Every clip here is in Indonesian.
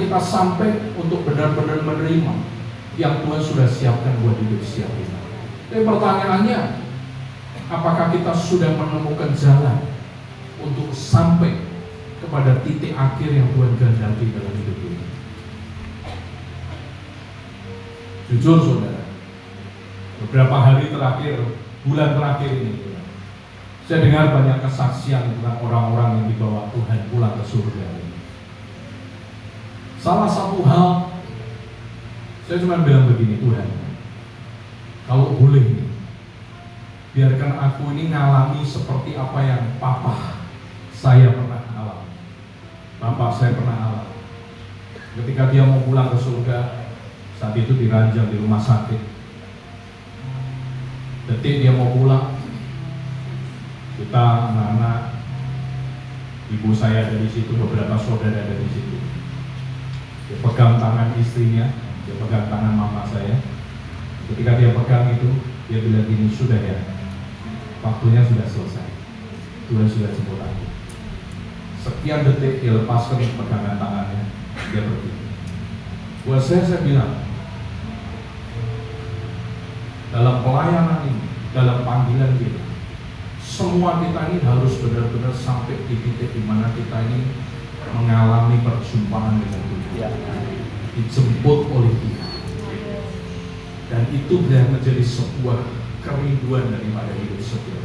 kita sampai untuk benar-benar menerima yang Tuhan sudah siapkan buat hidup setiap kita. Tapi pertanyaannya, apakah kita sudah menemukan jalan untuk sampai kepada titik akhir yang Tuhan kehendaki dalam hidup ini? Jujur saudara, beberapa hari terakhir, bulan terakhir ini, saya dengar banyak kesaksian tentang orang-orang yang dibawa Tuhan pulang ke surga ini. Salah satu hal, saya cuma bilang begini, Tuhan, kalau boleh, biarkan aku ini ngalami seperti apa yang papa saya pernah alami, bapak saya pernah alami. Ketika dia mau pulang ke surga, saat itu diranjang di rumah sakit. Detik dia mau pulang, kita anak-anak, ibu saya dari situ, beberapa saudara dari situ. Dia pegang tangan istrinya, dia pegang tangan mama saya. Ketika dia pegang itu, dia bilang gini, sudah ya, waktunya sudah selesai, Tuhan sudah jemput aku. Sekian detik dia lepaskan pegangan tangannya, dia pergi. Buat saya bilang, dalam pelayanan ini, dalam panggilan kita, semua kita ini harus benar-benar sampai di titik di mana kita ini mengalami perjumpaan dengan Tuhan, dijemput oleh Dia, dan itu benar menjadi sebuah kerinduan daripada hidup setiap.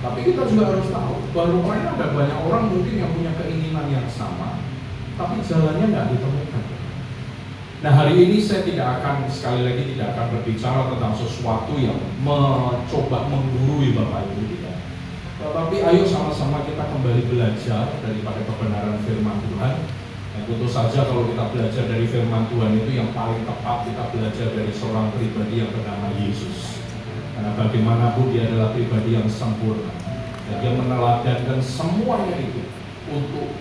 Tapi kita juga harus tahu bahwa rupanya ada banyak orang mungkin yang punya keinginan yang sama, tapi jalannya nggak ditemukan. Nah, hari ini saya sekali lagi tidak akan berbicara tentang sesuatu yang mencoba menggurui Bapak Ibu kita. Tetapi ayo sama-sama kita kembali belajar daripada kebenaran firman Tuhan. Dan tentu saja kalau kita belajar dari firman Tuhan itu yang paling tepat kita belajar dari seorang pribadi yang bernama Yesus. Karena bagaimanapun dia adalah pribadi yang sempurna, dan dia meneladankan semuanya itu untuk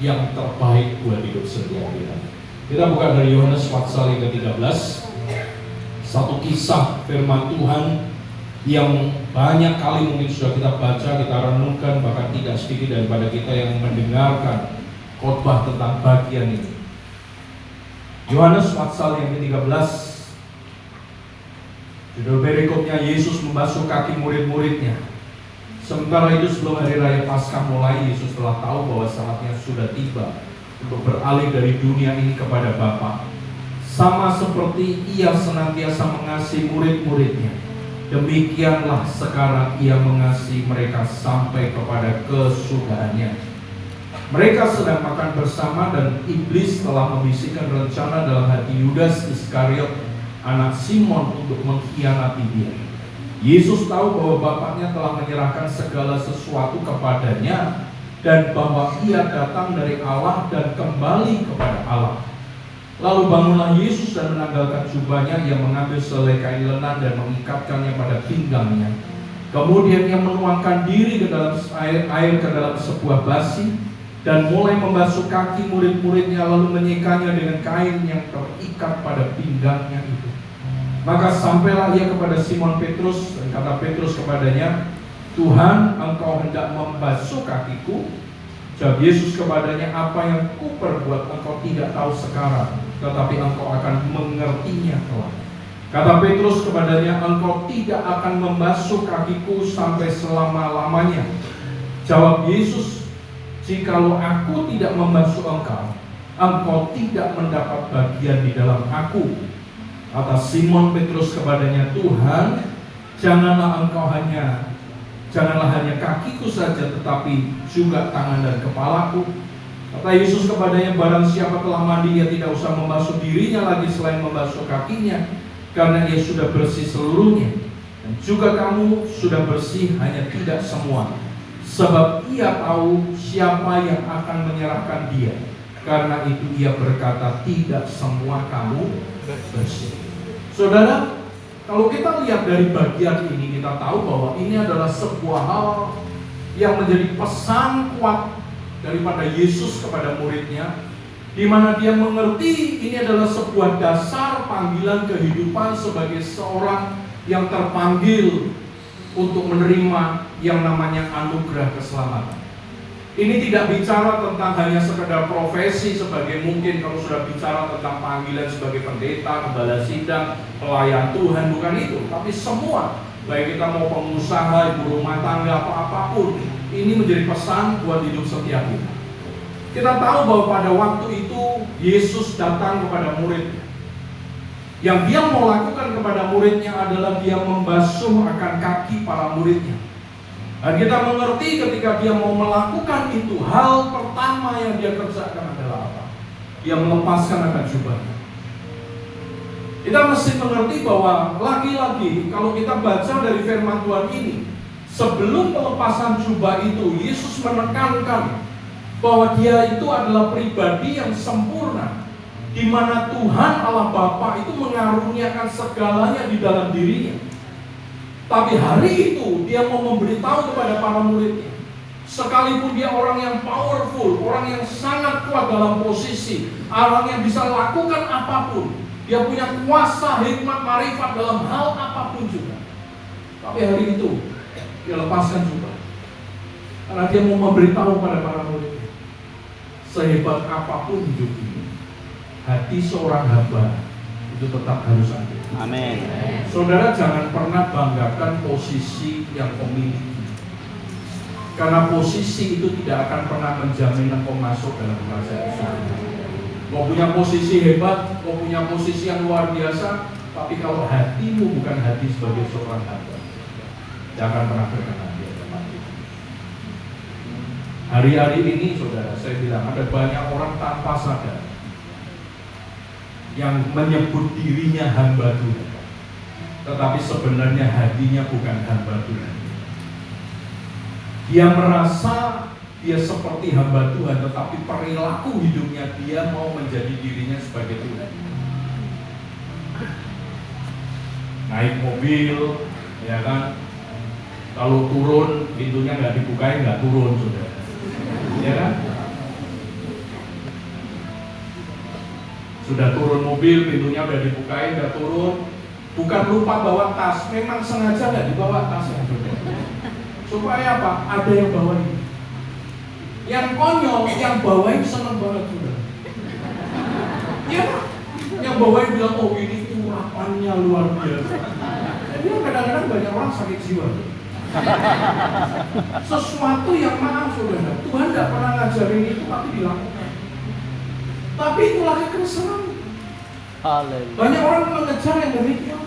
yang terbaik buat hidup setiap kita. Kita buka dari Yohanes pasal yang ke-13, satu kisah firman Tuhan yang banyak kali mungkin sudah kita baca, kita renungkan, bahkan tidak sedikit daripada kita yang mendengarkan khotbah tentang bagian ini. Yohanes pasal yang ke-13, judul perikopnya, Yesus membasuh kaki murid-muridnya. Sementara itu sebelum hari raya Paskah mulai, Yesus telah tahu bahwa saatnya sudah tiba untuk beralih dari dunia ini kepada Bapa. Sama seperti Ia senantiasa mengasihi murid-muridnya, demikianlah sekarang Ia mengasihi mereka sampai kepada kesudahannya. Mereka sedang makan bersama dan iblis telah membisikkan rencana dalam hati Yudas Iskariot, anak Simon, untuk mengkhianati Dia. Yesus tahu bahwa Bapaknya telah menyerahkan segala sesuatu kepadanya, dan bahwa Ia datang dari Allah dan kembali kepada Allah. Lalu bangunlah Yesus dan menanggalkan jubahnya. Ia mengambil selai kain lenan dan mengikatkannya pada pinggangnya. Kemudian Ia menuangkan diri ke dalam air ke dalam sebuah basi dan mulai membasuh kaki murid-muridnya, lalu menyikanya dengan kain yang terikat pada pinggangnya itu. Maka sampailah Ia kepada Simon Petrus, dan kata Petrus kepadanya, Tuhan, Engkau hendak membasuh kakiku? Jawab Yesus kepadanya, apa yang kuperbuat engkau tidak tahu sekarang, tetapi engkau akan mengertinya kelak. Kata Petrus kepadanya, engkau tidak akan membasuh kakiku sampai selama-lamanya. Jawab Yesus, jikalau aku tidak membasuh engkau, engkau tidak mendapat bagian di dalam aku. Kata Simon Petrus kepadanya, Tuhan, janganlah hanya kakiku saja, tetapi juga tangan dan kepalaku. Kata Yesus kepadanya, barang siapa telah mandi, ia tidak usah membasuh dirinya lagi selain membasuh kakinya, karena ia sudah bersih seluruhnya. Dan juga kamu sudah bersih, hanya tidak semua. Sebab ia tahu siapa yang akan menyerahkan dia. Karena itu ia berkata, tidak semua kamu bersih. Saudara, kalau kita lihat dari bagian ini, kita tahu bahwa ini adalah sebuah hal yang menjadi pesan kuat daripada Yesus kepada muridnya, di mana dia mengerti ini adalah sebuah dasar panggilan kehidupan sebagai seorang yang terpanggil untuk menerima yang namanya anugerah keselamatan. Ini tidak bicara tentang hanya sekedar profesi sebagai mungkin kalau sudah bicara tentang panggilan sebagai pendeta, gembala sidang, pelayan Tuhan, bukan itu. Tapi semua, baik kita mau pengusaha, ibu rumah tangga, apapun, ini menjadi pesan buat hidup setiap kita. Kita tahu bahwa pada waktu itu Yesus datang kepada muridnya. Yang dia mau lakukan kepada muridnya adalah dia membasuh akan kaki para muridnya. Dan kita mengerti ketika dia mau melakukan itu, hal pertama yang dia kerjakan adalah apa? Dia melepaskan akan jubahnya. Kita mesti mengerti bahwa lagi-lagi kalau kita baca dari firman Tuhan ini, sebelum pelepasan jubah itu, Yesus menekankan bahwa dia itu adalah pribadi yang sempurna, di mana Tuhan Allah Bapa itu mengaruniakan segalanya di dalam dirinya. Tapi hari itu dia mau memberitahu kepada para muridnya, sekalipun dia orang yang powerful, orang yang sangat kuat dalam posisi, orang yang bisa lakukan apapun, dia punya kuasa, hikmat, marifat dalam hal apapun juga. Tapi hari itu dia lepaskan jubah, karena dia mau memberitahu kepada para muridnya, sehebat apapun hidup ini, hati seorang hamba itu tetap harus ada. Amin. Saudara jangan pernah banggakan posisi yang kau miliki, karena posisi itu tidak akan pernah menjamin engkau masuk dalam kerajaan surga. Kau punya posisi hebat, kau punya posisi yang luar biasa, tapi kalau hatimu bukan hati sebagai seorang hamba, jangan pernah berkenan di hadapan Tuhan. Hari-hari ini saudara, saya bilang ada banyak orang tanpa sadar yang menyebut dirinya hamba Tuhan, tetapi sebenarnya hatinya bukan hamba Tuhan. Dia merasa dia seperti hamba Tuhan, tetapi perilaku hidupnya dia mau menjadi dirinya sebagai Tuhan. Naik mobil, ya kan, kalau turun pintunya nggak dibukain, nggak turun, saudara, ya kan? Sudah turun mobil, pintunya udah dibukain, udah turun. Bukan lupa bawa tas, memang sengaja nggak dibawa tasnya. Supaya apa? Ada yang bawain. Yang konyol, yang bawain seneng banget juga. Ya, yang bawain bilang, oh ini urapannya luar biasa. Jadi kadang-kadang banyak orang sakit jiwa. Sesuatu yang maaf saudara, Tuhan nggak pernah ngajarin itu tapi dilakukan. Tapi itulah kekesalan. Banyak orang mengejar yang demikian.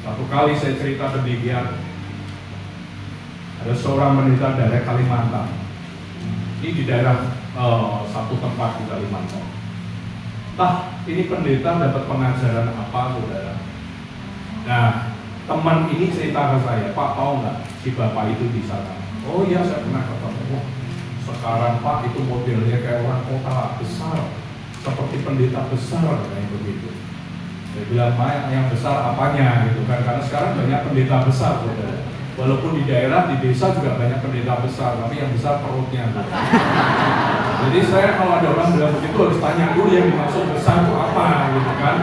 Satu kali saya cerita demikian. Ada seorang pendeta daerah Kalimantan. Ini di daerah satu tempat di Kalimantan. Ini pendeta dapat pengajaran apa, saudara? Nah, teman ini cerita ke saya, Pak, tahu nggak si bapak itu di sana? Oh iya, saya pernah ketemu. Sekarang Pak itu modelnya kayak orang kota besar, seperti pendeta besar kayak begitu. Saya bilang, yang besar apanya gitu kan? Karena sekarang banyak pendeta besar, saudara. Walaupun di daerah, di desa juga banyak pendeta besar, tapi yang besar perutnya. Gitu. Jadi saya kalau ada orang bilang begitu harus tanya dulu yang dimaksud besar itu apa, gitu kan?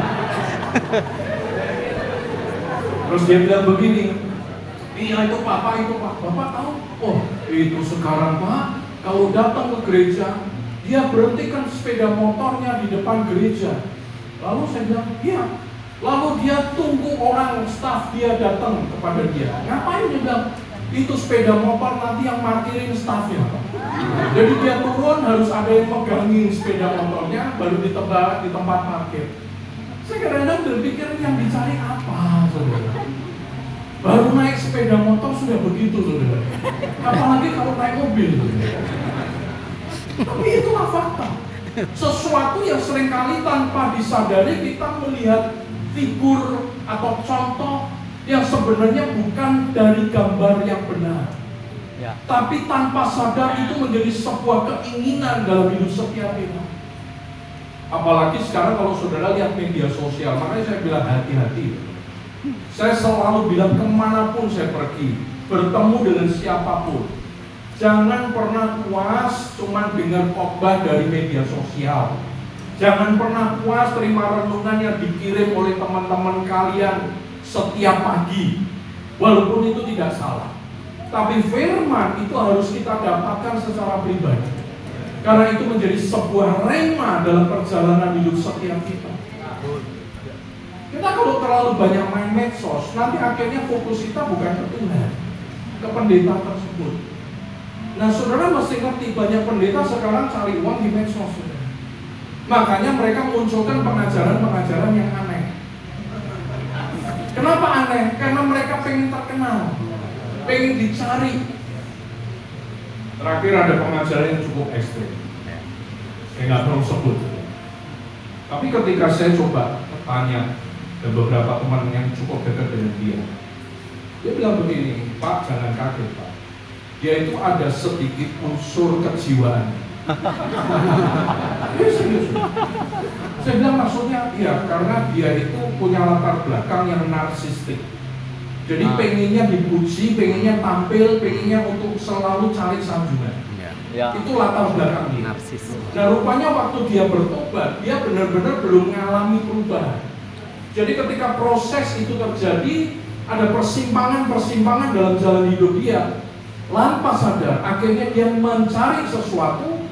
Terus dia bilang begini, iya itu Pak, Bapak tahu? Oh itu sekarang Pak, kalau datang ke gereja, dia berhentikan sepeda motornya di depan gereja. Lalu saya bilang, iya. Lalu dia tunggu orang staf dia datang kepada dia. Ngapain dia bilang? Itu sepeda motor nanti yang markirin stafnya. Jadi dia turun harus ada yang megangin sepeda motornya, baru di tempat parkir. Saya kadang-kadang berpikir yang dicari apa, saudara? Baru naik sepeda motor sudah begitu, saudara. Apalagi kalau naik mobil, saudara. Tapi itulah fakta. Sesuatu yang seringkali tanpa disadari kita melihat figur atau contoh yang sebenarnya bukan dari gambar yang benar. Ya. Tapi tanpa sadar itu menjadi sebuah keinginan dalam hidup setiap kita. Apalagi sekarang kalau saudara lihat media sosial, makanya saya bilang hati-hati. Saya selalu bilang kemanapun saya pergi, bertemu dengan siapapun, jangan pernah puas cuma dengar khotbah dari media sosial. Jangan pernah puas terima renungan yang dikirim oleh teman-teman kalian setiap pagi, walaupun itu tidak salah. Tapi firman itu harus kita dapatkan secara pribadi. Karena itu menjadi sebuah rema dalam perjalanan hidup setiap kita. Kita kalau terlalu banyak main medsos, nanti akhirnya fokus kita bukan ke Tuhan, ke pendeta tersebut. Nah, saudara mesti ngerti, banyak pendeta sekarang cari uang di medsos. Makanya mereka munculkan pengajaran-pengajaran yang aneh. Kenapa aneh? Karena mereka pengen terkenal, pengen dicari. Terakhir ada pengajaran yang cukup ekstrim. Saya nggak perlu sebut. Tapi ketika saya coba tanya ke beberapa teman yang cukup dekat dengan dia bilang begini, Pak, jangan kaget Pak. Dia itu ada sedikit unsur kejiwaan. Serius. Saya bilang maksudnya, ya karena dia itu punya latar belakang yang narsistik. Jadi pengennya dipuji, pengennya tampil, pengennya untuk selalu cari sanjungan. Itu latar belakang dia. Nah, rupanya waktu dia bertobat, dia benar-benar belum mengalami perubahan. Jadi ketika proses itu terjadi, ada persimpangan-persimpangan dalam jalan hidup dia. Lantas sadar, akhirnya dia mencari sesuatu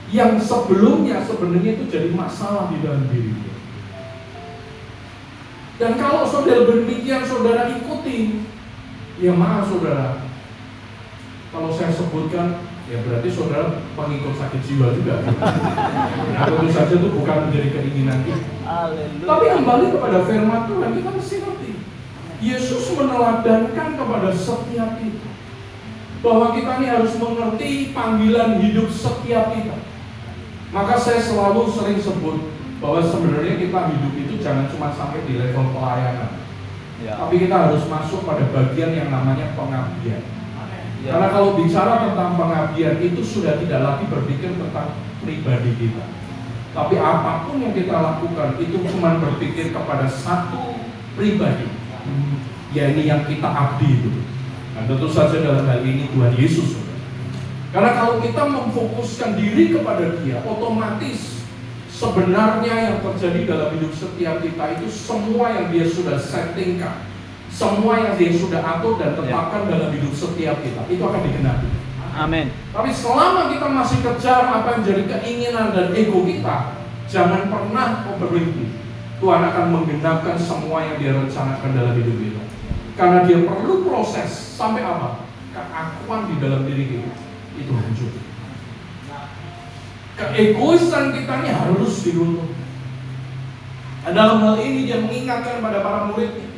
yang sebelumnya sebenarnya itu jadi masalah di dalam diri dia. Dan kalau saudara demikian, saudara ikuti, ya maaf saudara, kalau saya sebutkan, ya berarti saudara pengikut sakit jiwa juga. Nah, tentu saja itu bukan menjadi keinginan kita. Tapi kembali kepada firman Tuhan, kita mesti ngerti, Yesus meneladankan kepada setiap kita bahwa kita ini harus mengerti panggilan hidup setiap kita. Maka saya selalu sering sebut bahwa sebenarnya kita hidup itu jangan cuma sampai di level pelayanan, tapi kita harus masuk pada bagian yang namanya pengabdian. Karena kalau bicara tentang pengabdian itu sudah tidak lagi berpikir tentang pribadi kita, tapi apapun yang kita lakukan itu cuma berpikir kepada satu pribadi, yakni yang kita abdi itu. Dan tentu saja dalam hal ini Tuhan Yesus. Karena kalau kita memfokuskan diri kepada Dia, otomatis sebenarnya yang terjadi dalam hidup setiap kita itu semua yang Dia sudah settingkan, semua yang Dia sudah atur dan tetapkan dalam hidup setiap kita, itu akan digenapi. Amin. Tapi selama kita masih kejar apa yang jadi keinginan dan ego kita, jangan pernah berhenti. Tuhan akan menggenapkan semua yang Dia rencanakan dalam hidup kita. Karena Dia perlu proses sampai apa? Keakuan di dalam diri kita itu hancur. Keegoisan kita ini harus diruntuhkan. Dan dalam hal ini Dia mengingatkan pada para muridnya,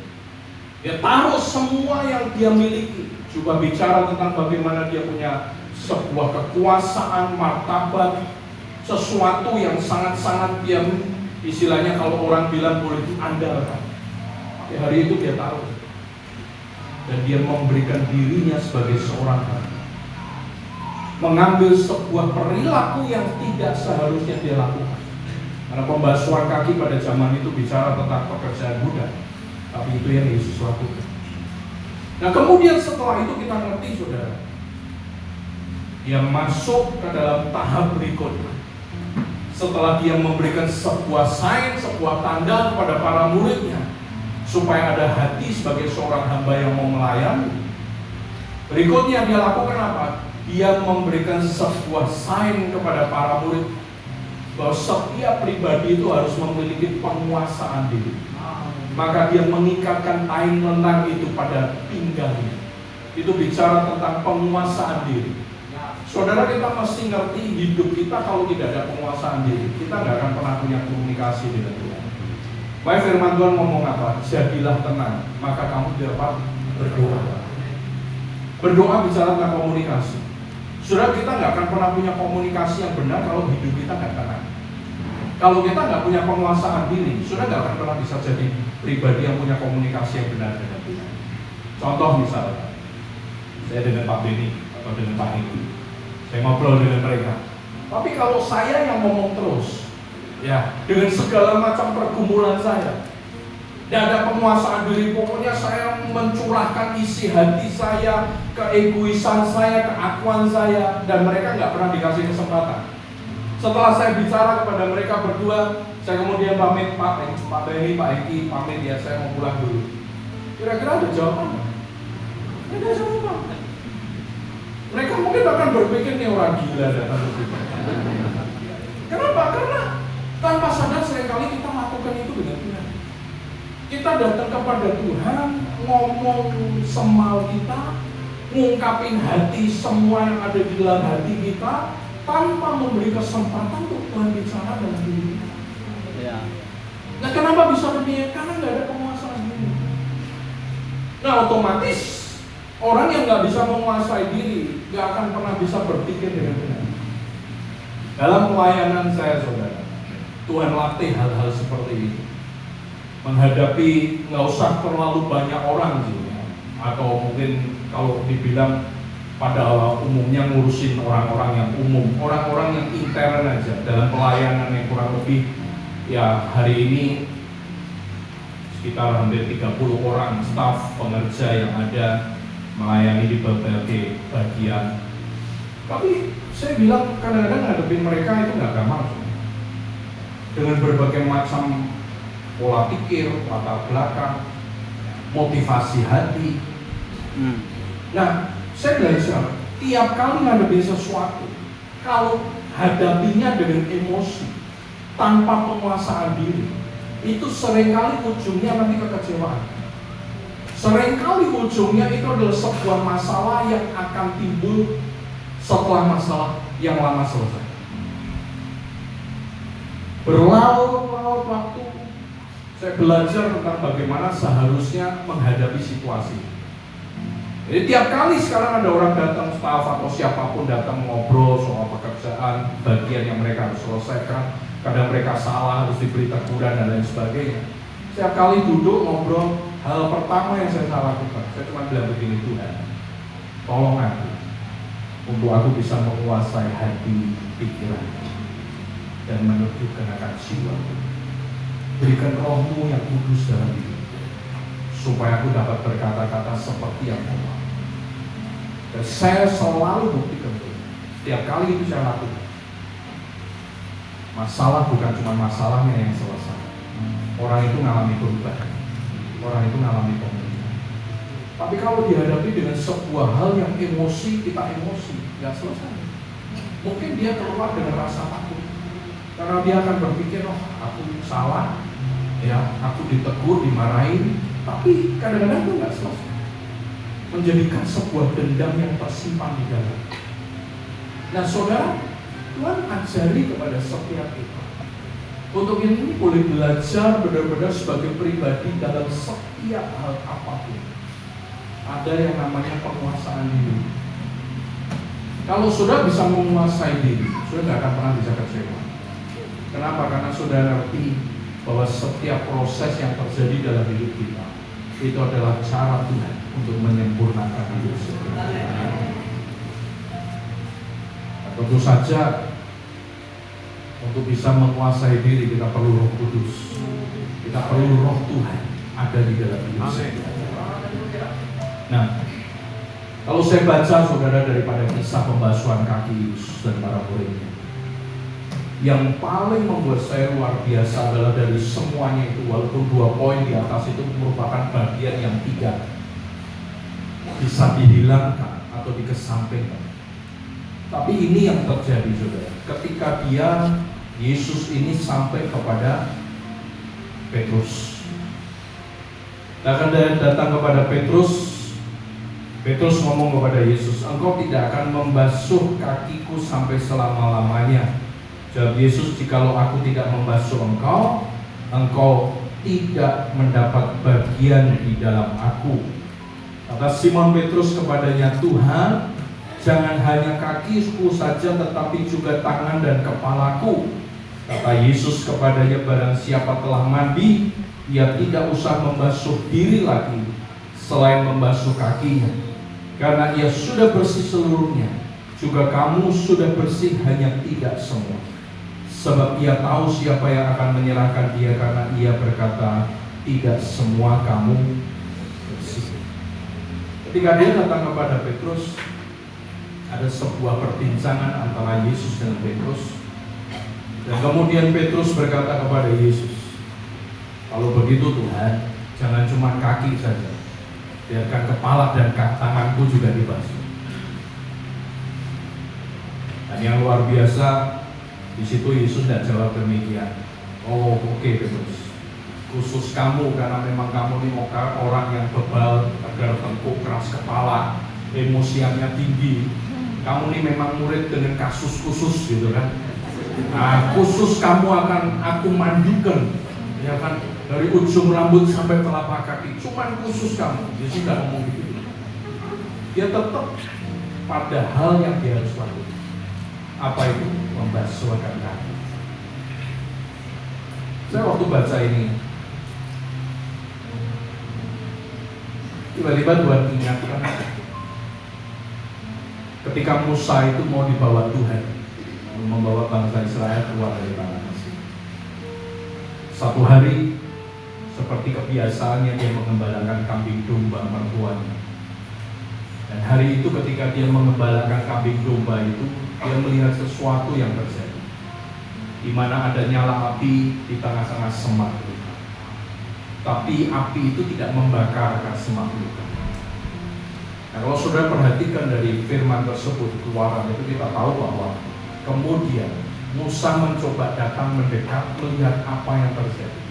Dia taruh semua yang Dia miliki. Coba bicara tentang bagaimana Dia punya sebuah kekuasaan, martabat, sesuatu yang sangat-sangat Dia, istilahnya kalau orang bilang boleh diandalkan. Hari itu Dia taruh. Dan Dia memberikan dirinya sebagai seorang hamba, mengambil sebuah perilaku yang tidak seharusnya Dia lakukan. Karena pembasuhan kaki pada zaman itu bicara tentang pekerjaan budak, tapi itu yang Yesus lakukan. Nah, kemudian setelah itu kita ngerti saudara, Dia masuk ke dalam tahap berikutnya. Setelah Dia memberikan sebuah sign, sebuah tanda kepada para muridnya, supaya ada hati sebagai seorang hamba yang mau melayani. Berikutnya Dia lakukan apa? Dia memberikan sebuah sign kepada para murid bahwa setiap pribadi itu harus memiliki penguasaan diri. Maka Dia mengikatkan kain lenang itu pada pinggangnya. Itu bicara tentang penguasaan diri. Saudara, kita mesti ngerti hidup kita kalau tidak ada penguasaan diri, kita nggak akan pernah punya komunikasi dengan Tuhan. Baik, firman Tuhan ngomong apa? Jadilah tenang, maka kamu dapat berdoa. Berdoa bicara tentang komunikasi. Saudara, kita nggak akan pernah punya komunikasi yang benar kalau hidup kita nggak tenang. Kalau kita nggak punya penguasaan diri, saudara nggak akan pernah bisa jadi pribadi yang punya komunikasi yang benar dengan Tuhan. Contoh misalnya, saya dengan Pak Beni atau dengan Pak Edi, saya ngobrol dengan mereka. Tapi kalau saya yang ngomong terus, ya, dengan segala macam pergumulan saya, tidak ada penguasaan diri, pokoknya saya mencurahkan isi hati saya, keegoisan saya, keakuan saya, dan mereka nggak pernah dikasih kesempatan. Setelah saya bicara kepada mereka berdua, saya kemudian pamit, Pak Beni, Pak Eki, pamit ya, saya mau pulang dulu. Kira-kira ada jawaban nggak? Ada jawaban. Mereka mungkin akan berpikir nih orang gila datang ke sini. Kenapa? Karena tanpa sadar seringkali kita lakukan itu dengan Tuhan. Kita datang kepada Tuhan, ngomong semal kita, ngungkapin hati semua yang ada di dalam hati kita, tanpa memberi kesempatan untuk Tuhan bicara dalam diri kita. Ya. Nah, kenapa bisa demikian? Karena nggak ada penguasaan diri. Nah, otomatis orang yang nggak bisa menguasai diri nggak akan pernah bisa berpikir dengan benar. Dalam pelayanan saya, saudara, Tuhan latih hal-hal seperti itu. Menghadapi nggak usah terlalu banyak orang sih, ya. Atau mungkin kalau dibilang pada umumnya ngurusin orang-orang yang umum, orang-orang yang intern aja dalam pelayanan yang kurang lebih ya hari ini sekitar hampir 30 orang staf pengerja yang ada melayani di berbagai bagian. Tapi saya bilang kadang-kadang ngadepin mereka itu nggak gampang, dengan berbagai macam pola pikir, latar belakang, motivasi hati. Nah, saya belajar tiap kali ngadepin sesuatu, kalau hadapinya dengan emosi tanpa penguasaan diri, itu seringkali ujungnya nanti kekecewaan. Seringkali ujungnya itu adalah sebuah masalah yang akan timbul setelah masalah yang lama selesai. Berlarut-larut waktu, saya belajar tentang bagaimana seharusnya menghadapi situasi. Jadi tiap kali sekarang ada orang datang, staf atau siapapun datang ngobrol soal pekerjaan, bagian yang mereka harus selesaikan, kadang mereka salah, harus diberi teguran dan lain sebagainya. Setiap kali duduk ngobrol, hal pertama yang saya lakukan, saya cuma bilang begini, Tuhan, tolong aku untuk aku bisa menguasai hati, pikiran, dan menunjukkan akan jiwa. Berikan rohmu yang kudus dalam hidupku, supaya aku dapat berkata-kata seperti yang kau mau. Dan saya selalu buktikan itu. Setiap kali itu saya lakukan. Masalah bukan cuma masalahnya yang selesai. Orang itu mengalami perubahan. Orang itu mengalami pemulihan. Tapi kalau dihadapi dengan sebuah hal yang emosi, kita emosi, nggak selesai. Mungkin dia keluar dengan rasa takut. Karena dia akan berpikir, oh aku salah, ya aku ditegur, dimarahin. Tapi kadang-kadang itu nggak selesai. Menjadikan sebuah dendam yang tersimpan di dalam. Nah, saudara, Tuhan ajari kepada setiap kita untuk ini boleh belajar benar-benar sebagai pribadi dalam setiap hal apapun. Ada yang namanya penguasaan diri. Kalau saudara bisa menguasai diri, saudara nggak akan pernah bisa kecewa. Kenapa? Karena saudara ngerti bahwa setiap proses yang terjadi dalam hidup kita itu adalah cara Tuhan untuk menyempurnakan hidup kita. Tentu saja untuk bisa menguasai diri kita perlu Roh Kudus. Kita perlu Roh Tuhan ada di dalam hidup kita. Nah, kalau saya baca saudara daripada kisah pembasuhan kaki Yesus dan para muridnya, yang paling membuat saya luar biasa adalah dari semuanya itu, walaupun 2 poin di atas itu merupakan bagian yang tidak bisa dihilangkan atau dikesampingkan. Tapi ini yang terjadi saudara, ketika Yesus ini sampai kepada Petrus. Akan datang kepada Petrus ngomong kepada Yesus, engkau tidak akan membasuh kakiku sampai selama-lamanya. Jawab Yesus, jikalau aku tidak membasuh engkau tidak mendapat bagian di dalam aku. Kata Simon Petrus kepadanya, Tuhan, jangan hanya kakiku saja tetapi juga tangan dan kepalaku. Kata Yesus kepadanya, barang siapa telah mandi, ia tidak usah membasuh diri lagi selain membasuh kakinya, karena ia sudah bersih seluruhnya. Juga kamu sudah bersih, hanya tidak semua. Sebab ia tahu siapa yang akan menyerahkan dia, karena ia berkata, tidak semua kamu bersih. Ketika dia datang kepada Petrus, ada sebuah perbincangan antara Yesus dengan Petrus. Dan kemudian Petrus berkata kepada Yesus, kalau begitu Tuhan, jangan cuma kaki saja, biarkan kepala dan tanganku juga dibasuh. Dan yang luar biasa, di situ Yesus tidak jawab demikian. Oh, oke, Petrus. Khusus kamu karena memang kamu ini orang yang bebal, tegar tengkuk, keras kepala, emosiannya tinggi. Kamu ini memang murid dengan kasus khusus gitu kan. Nah, khusus kamu akan aku mandikan, ya kan, dari ujung rambut sampai telapak kaki. Cuman khusus kamu. Dia tidak ngomong gitu. Dia tetap pada hal yang dia harus lakukan. Apa itu? Membasuhkan kaki. Saya waktu baca ini, tiba-tiba Tuhan ingatkan ketika Musa itu mau dibawa Tuhan, membawa bangsa Israel keluar dari tanah Mesir. Satu hari, seperti kebiasaannya, dia mengembalakan kambing domba mertuanya. Dan hari itu ketika dia mengembalakan kambing domba itu, dia melihat sesuatu yang terjadi, di mana ada nyala api di tengah-tengah semak belukar. Tapi api itu tidak membakar semak belukar. Nah, kalau saudara perhatikan dari firman tersebut, Keluaran itu kita tahu bahwa kemudian Musa mencoba datang mendekat melihat apa yang terjadi.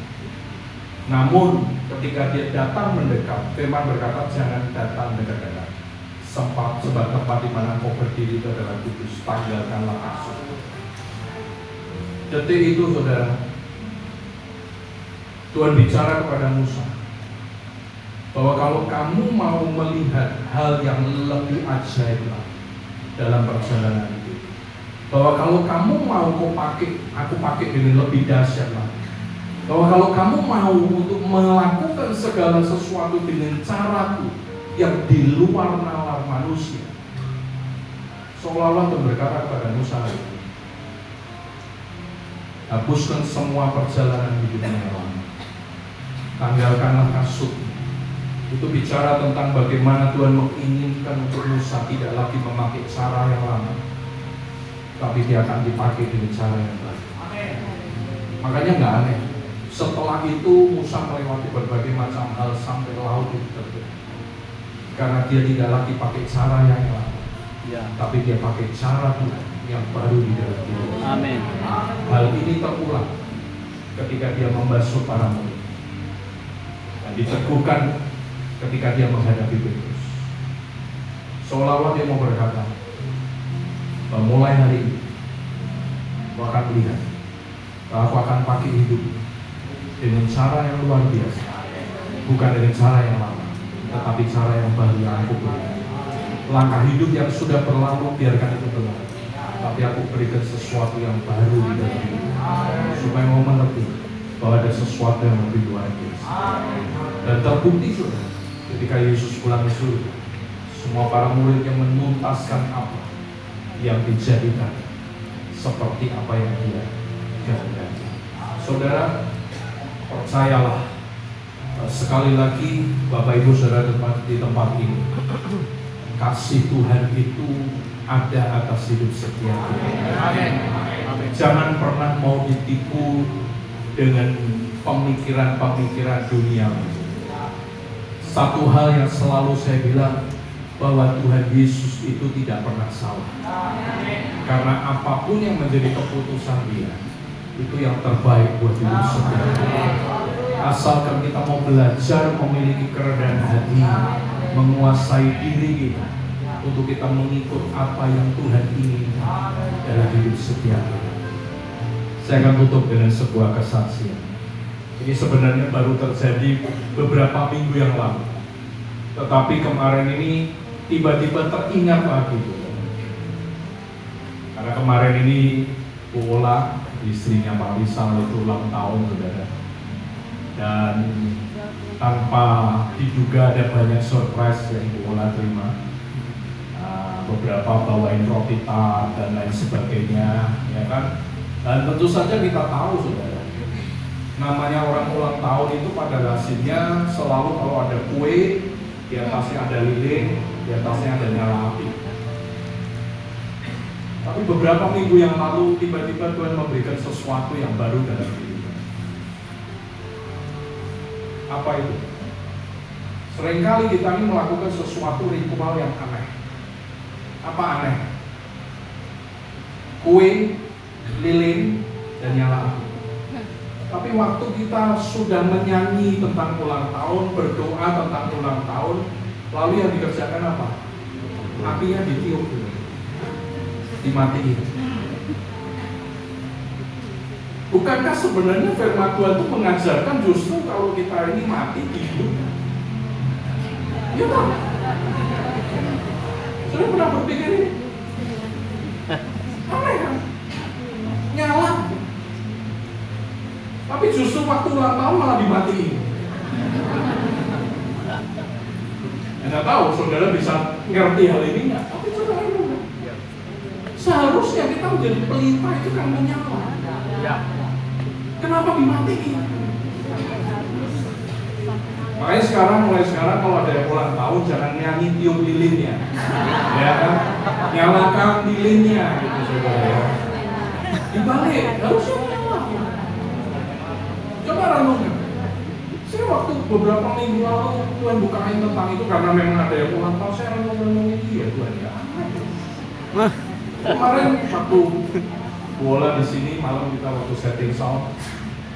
Namun ketika dia datang mendekat, firman berkata jangan datang dekat-dekat. Sebab tempat di mana kau berdiri itu adalah kudus, tanggalkanlah kasut. Detik itu saudara, Tuhan bicara kepada Musa bahwa kalau kamu mau melihat hal yang lebih ajaib dalam perjalanan itu, bahwa kalau kamu mau aku pakai dengan lebih dahsyat lagi, bahwa kalau kamu mau untuk melakukan segala sesuatu dengan caraku yang di luar nalar manusia, seolah-olah Tuhan berkata kepada Musa, hapuskan semua perjalanan hidupnya yang lama, tanggalkanlah kasut. Itu bicara tentang bagaimana Tuhan menginginkan untuk Musa tidak lagi memakai cara yang lama, tapi dia akan dipakai dengan cara yang baru. Makanya nggak aneh, setelah itu Musa melewati berbagai macam hal sampai laut itu tertutup, karena dia tidak lagi pakai cara yang lama, tapi dia pakai cara Tuhan yang baru di dalam hidup. Amin. Hal ini terulang ketika dia membasuh para murid dan diteguhkan ketika dia menghadapi Petrus. Seolah-olah dia mau berkata bahwa mulai hari ini aku akan melihat bahwa aku akan pakai hidup dengan cara yang luar biasa, bukan dengan cara yang lama, tetapi cara yang baru yang aku berikan. Langkah hidup yang sudah berlalu biarkan itu berlalu, tapi aku berikan sesuatu yang baru di dalam hidup, supaya mau mengerti bahwa ada sesuatu yang lebih luar biasa. Dan terbukti sudah ketika Yesus pulang ke surga, semua para murid yang menuntaskan apa yang dijadikan seperti apa yang dia kehendaki. Saudara, percayalah, sekali lagi Bapak Ibu Saudara di tempat ini, kasih Tuhan itu ada atas hidup setiap kita. Jangan pernah mau ditipu dengan pemikiran-pemikiran dunia. Satu hal yang selalu saya bilang, bahwa Tuhan Yesus itu tidak pernah salah. Karena apapun yang menjadi keputusan dia, itu yang terbaik buat hidup setiap kita. Asalkan kita mau belajar memiliki kerendahan hati, menguasai diri kita, untuk kita mengikut apa yang Tuhan inginkan dalam hidup setiap kita. Saya akan tutup dengan sebuah kesaksian. Ini sebenarnya baru terjadi beberapa minggu yang lalu, tetapi kemarin ini tiba-tiba teringat lagi. Karena kemarin ini Bu Ola, istrinya Pak Rizal itu ulang tahun, saudara. Dan tanpa diduga ada banyak surprise yang Bu Ola terima. Beberapa bawain roti tart dan lain sebagainya, ya kan? Dan tentu saja kita tahu, saudara, namanya orang ulang tahun itu pada dasarnya selalu kalau ada kue, di atasnya ada lilin, di atasnya ada nyala api. Tapi beberapa minggu yang lalu tiba-tiba Tuhan memberikan sesuatu yang baru dalam diri kita. Apa itu? Seringkali kita ini melakukan sesuatu ritual yang aneh. Apa aneh? kue, lilin, dan nyala api. Tapi waktu kita sudah menyanyi tentang ulang tahun, berdoa tentang ulang tahun, lalu yang dikerjakan apa? Apinya ditiup, dimatiin. Bukankah sebenarnya firman Tuhan itu mengajarkan justru kalau kita ini mati hidup? Ya kan? Sudah pernah berpikir ini? Aneh kan? Nyala. Tapi justru waktu ulang tahun malah dimatiin. Nggak tahu saudara bisa ngerti hal ini nggak? Tapi saudara itu seharusnya kita menjadi pelita itu kan menyala. Kenapa dimatiin? Makanya mulai sekarang kalau ada yang ulang tahun jangan nyanyi tiup lilinnya, ya kan? Nyalakan lilinnya, gitu saudara. Dibalik, harusnya nyala. Coba renungkan. Saya waktu beberapa minggu lalu Tuhan bukain tentang itu karena memang ada yang ulang tahun, saya renungin dia Tuhan ya. Kemarin waktu bola di sini malam kita waktu setting sound,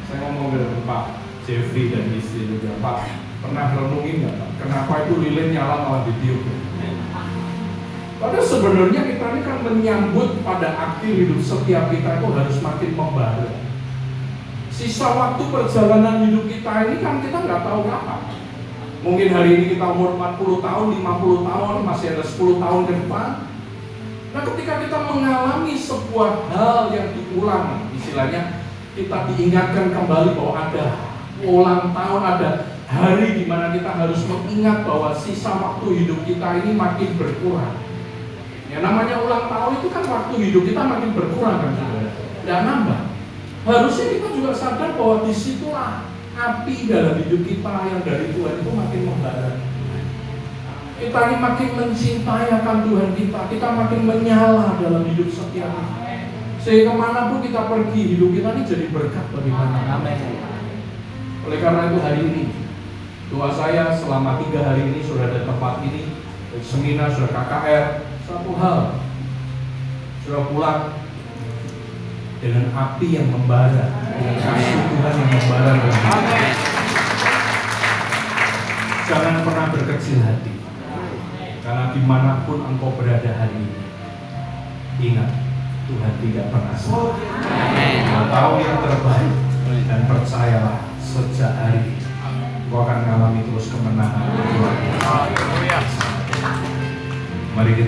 saya ngomong ke Pak Jeffrey dan istri juga, Pak pernah renungin nggak Pak? Kenapa itu lilin nyala malah ditiup? Padahal sebenarnya kita ini kan menyambut pada akhir hidup setiap kita itu harus makin membara. Sisa waktu perjalanan hidup kita ini kan kita nggak tahu kapan. Mungkin hari ini kita umur 40 tahun, 50 tahun, masih ada 10 tahun ke depan. Nah ketika kita mengalami sebuah hal yang diulang, istilahnya kita diingatkan kembali bahwa ada ulang tahun, ada hari di mana kita harus mengingat bahwa sisa waktu hidup kita ini makin berkurang. Ya namanya ulang tahun itu kan waktu hidup kita makin berkurang kan saudara, dan nambah. Harusnya kita juga sadar bahwa disitulah api dalam hidup kita yang dari Tuhan itu makin membara. Kita ini makin mencintai akan Tuhan kita makin menyala dalam hidup setiap hari. Sehingga kemanapun kita pergi, hidup kita ini jadi berkat bagi mana. Oleh karena itu hari ini, doa saya selama 3 hari ini sudah ada tempat ini, seminar, sudah KKR, satu hal, sudah pulang dengan api yang membara, dengan kasih Tuhan yang membara. Jangan pernah berkecil hati, karena dimanapun engkau berada hari ini, ingat Tuhan tidak pernah salah. Engkau tahu yang terbaik, dan percayalah sejak hari ini engkau akan mengalami terus kemenangan. Mari kita